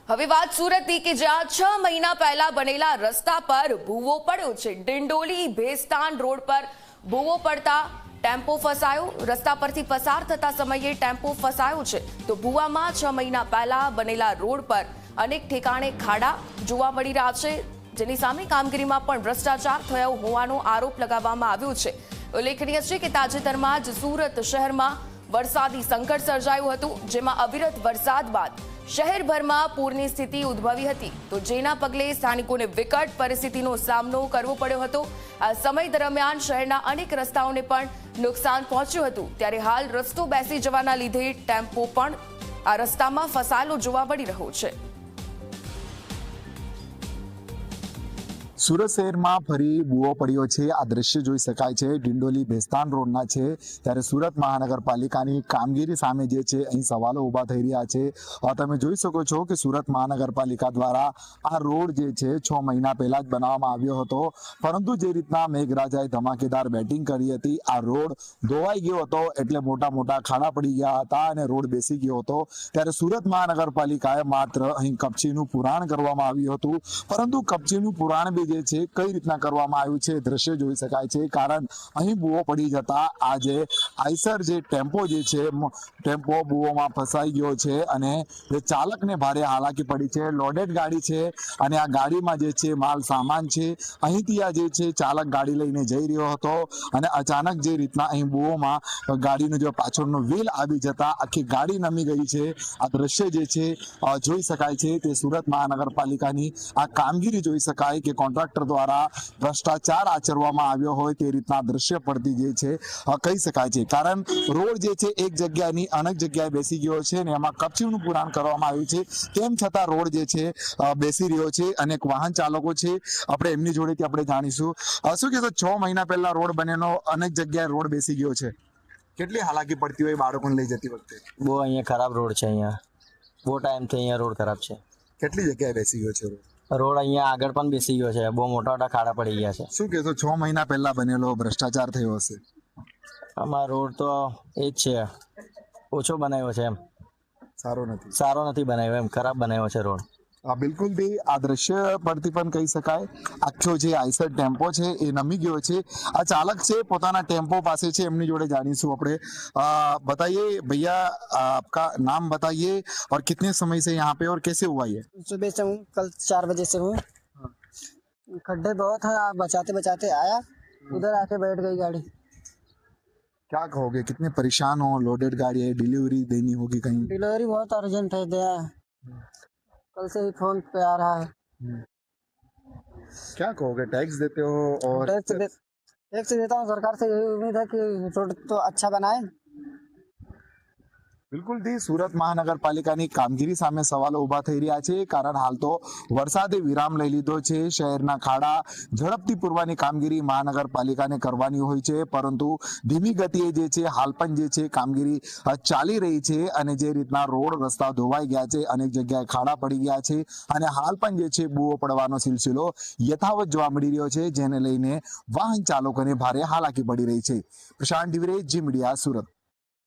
હવે વાત સુરતની કે જ્યાં 6 મહિના પહેલા બનેલા રસ્તા પર ભૂવો પડ્યો છે। ડિંડોલી ભેસ્તાન રોડ પર ભૂવો પડતા ટેમ્પો ફસાયો। રસ્તા પરથી પસાર થતા સમયે ટેમ્પો ફસાયો છે તો ભૂવામાં 6 મહિના પહેલા બનેલા રોડ પર અનેક ઠેકાણે ખાડા જોવા મળી રહ્યા છે, જેની સામે કામગીરીમાં પણ ભ્રષ્ટાચાર થયો હોવાનો આરોપ લગાવવામાં આવ્યો છે। ઉલ્લેખનીય છે કે તાજેતરમાં જ સુરત શહેરમાં વરસાદી સંકટ સર્જાયું હતું, જેમાં અવિરત વરસાદ બાદ શહેરભરમાં પૂરની સ્થિતિ ઉદ્ભવી હતી, તો જેના પગલે સ્થાનિકોને વિકટ પરિસ્થિતિનો સામનો કરવો પડ્યો હતો। આ સમય દરમિયાન શહેરના અનેક રસ્તાઓને પણ નુકસાન પહોંચ્યું હતું, ત્યારે હાલ રસ્તો બેસી જવાના લીધે ટેમ્પો પણ આ રસ્તામાં ફસાયેલો જોવા મળી રહ્યો છે। સુરત શહેરમાં ફરી ભૂવો પડ્યો છે। આ દ્રશ્ય જોઈ શકાય છે, ડિંડોલી ભેસ્તાન રોડના છે। ત્યારે સુરત મહાનગરપાલિકાની કામગીરી સામે જે છે અહીં સવાલો ઊભા થઈ રહ્યા છે। તમે જોઈ શકો છો કે સુરત મહાનગરપાલિકા દ્વારા આ રોડ જે છે 6 મહિના પહેલા જ બનાવવામાં આવ્યો હતો, પરંતુ જે રીતના મેઘરાજાએ ધમાકેદાર બેટિંગ કરી હતી, આ રોડ ધોવાઈ ગયો હતો, એટલે મોટા મોટા ખાડા પડી ગયા હતા અને રોડ બેસી ગયો હતો। ત્યારે સુરત મહાનગરપાલિકાએ માત્ર અહીં કપચીનું પુરાણ કરવામાં આવ્યું હતું, પરંતુ કપચીનું પુરાણ બી જે છે કઈ રીતના કરવામાં આવ્યું છે દ્રશ્ય જોઈ શકાય છે। કારણ અહીં ભૂવો પડી જતા આ જે આઈસર જે ટેમ્પો જે છે ટેમ્પો ભૂવોમાં ફસાઈ ગયો છે અને જે ચાલકને ભારે હાલાકી પડી છે। લોડેડ ગાડી છે અને આ ગાડીમાં જે છે માલ સામાન છે। અહીંથી આ જે છે ચાલક ગાડી લઈને જઈ રહ્યો હતો અને અચાનક જે રીતના અહીં ભૂવોમાં ગાડીનો જે પાછળનો વ્હીલ આવી જતા આખી ગાડી નમી ગઈ છે। આ દ્રશ્ય જે છે જોઈ શકાય છે તે સુરત મહાનગરપાલિકાની આ કામગીરી જોઈ શકાય કે કોન્ટ્રાક્ટર દ્વારા ભ્રષ્ટાચાર આચરવામાં આવ્યો હોય તે રીતના દ્રશ્ય પડતી જે છે કહી શકાય છે। કારણ રોડ જે છે એક જગ્યાની અનેક જગ્યાએ બેસી ગયો છે અને એમાં કપચીનું પુરાણ કરવામાં આવ્યું છે, તેમ છતાં રોડ જે છે બેસી રહ્યો છે। અનેક વાહન ચાલકો છે, આપણે એમની જોડેથી આપણે જાણીશું। શું કહેશો, 6 મહિના પહેલા રોડ બનેલો, અનેક જગ્યાએ રોડ બેસી ગયો છે, કેટલી હાલાકી પડતી હોય બાળકોને લઈ જતી વખતે? બહુ અહીંયા ખરાબ રોડ છે, અહીંયા બહુ ટાઈમથી અહીંયા રોડ ખરાબ છે। કેટલી જગ્યાએ બેસી ગયો છે રોડ અહીંયા આગળ પણ બેસી ગયો છે, બહુ મોટા મોટા ખાડા પડી ગયા છે। શું કહેશો, 6 મહિના પહેલા બનેલો ભ્રષ્ટાચાર થયો હશે? આમાં રોડ તો એ જ છે, ઓછો બનાવ્યો છે, એમ સારો નથી બનાવ્યો, એમ ખરાબ બનાવ્યો છે રોડ। બિલકુલ થી આ દ્રશ્ય પરથી પણ કહી શકાય, આખો જે આઈસર ટેમ્પો છે એ નમી ગયો છે। આ ચાલક છે પોતાના ટેમ્પો પાસે છે, એમની જોડે જાણીશું આપણે। बताइए भैया, आपका नाम बताइए और कितने समय से यहाँ पे और कैसे हुआ ये? सुबह से हूँ, कल 4 बजे से हूँ। खड्डे बहुत है, आप बचाते बचाते आया, उधर आके बैठ गई गाड़ी। क्या कहोगे, कितने परेशान हो? लोडेड गाड़ी है, डिलीवरी देनी होगी कहीं? डिलीवरी बहुत अर्जेंट है, दया कल से ही फोन पे आ रहा है। क्या कहोगे, टैक्स देते हो और टैक्स देता हूँ, सरकार से यही उम्मीद है कि रोड तो अच्छा बनाए। બિલકુલ થી સુરત મહાનગરપાલિકાની કામગીરી સામે સવાલો ઊભા થઈ રહ્યા છે, કારણ હાલ તો વરસાદે વિરામ લઈ લીધો છે। શહેરના ખાડા ઝડપથી પૂરવાની કામગીરી મહાનગરપાલિકાને કરવાની હોય છે, પરંતુ ધીમી ગતિએ જે છે હાલ પણ જે છે કામગીરી ચાલી રહી છે અને જે રીતના રોડ રસ્તા ધોવાઈ ગયા છે, અનેક જગ્યાએ ખાડા પડી ગયા છે અને હાલ પણ જે છે ભૂવો પડવાનો સિલસિલો યથાવત જોવા મળી રહ્યો છે, જેને લઈને વાહન ચાલકોને ભારે હાલાકી પડી રહી છે। પ્રશાંત દિવરે, જી મીડિયા, સુરત।